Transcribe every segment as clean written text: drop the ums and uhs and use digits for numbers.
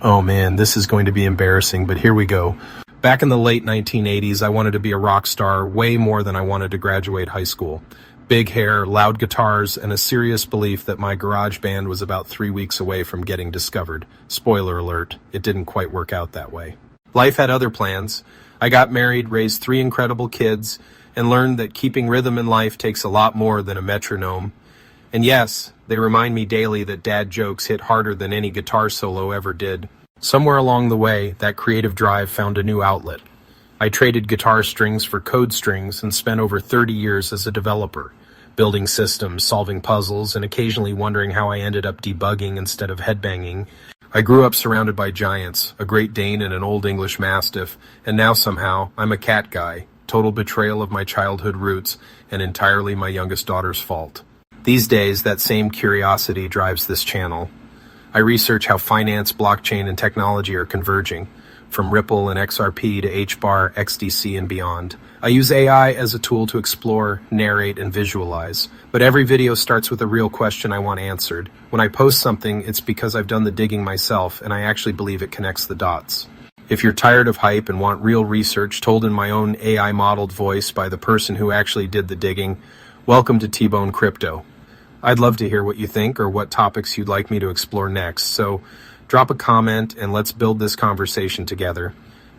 Oh man, this is going to be embarrassing, but here we go. Back in the late 1980s, I wanted to be a rock star way more than I wanted to graduate high school. Big hair, loud guitars, and a serious belief that my garage band was about 3 weeks away from getting discovered. Spoiler alert, it didn't quite work out that way. Life had other plans. I got married, raised 3 incredible kids, and learned that keeping rhythm in life takes a lot more than a metronome. And yes, they remind me daily that dad jokes hit harder than any guitar solo ever did. Somewhere along the way, that creative drive found a new outlet. I traded guitar strings for code strings and spent over 30 years as a developer, building systems, solving puzzles, and occasionally wondering how I ended up debugging instead of headbanging. I grew up surrounded by giants, a Great Dane and an Old English Mastiff, and now somehow I'm a cat guy. Total betrayal of my childhood roots and entirely my youngest daughter's fault. These days, that same curiosity drives this channel. I research how finance, blockchain, and technology are converging, from Ripple and XRP to HBAR, XDC, and beyond. I use AI as a tool to explore, narrate, and visualize. But every video starts with a real question I want answered. When I post something, it's because I've done the digging myself, and I actually believe it connects the dots. If you're tired of hype and want real research told in my own AI-modeled voice by the person who actually did the digging, welcome to T-Bone Crypto. I'd love to hear what you think or what topics you'd like me to explore next, so drop a comment and let's build this conversation together.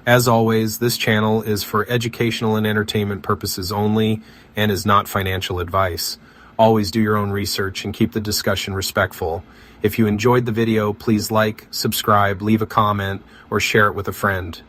As always, this channel is for educational and entertainment purposes only and is not financial advice. Always do your own research and keep the discussion respectful. If you enjoyed the video, please like, subscribe, leave a comment, or share it with a friend.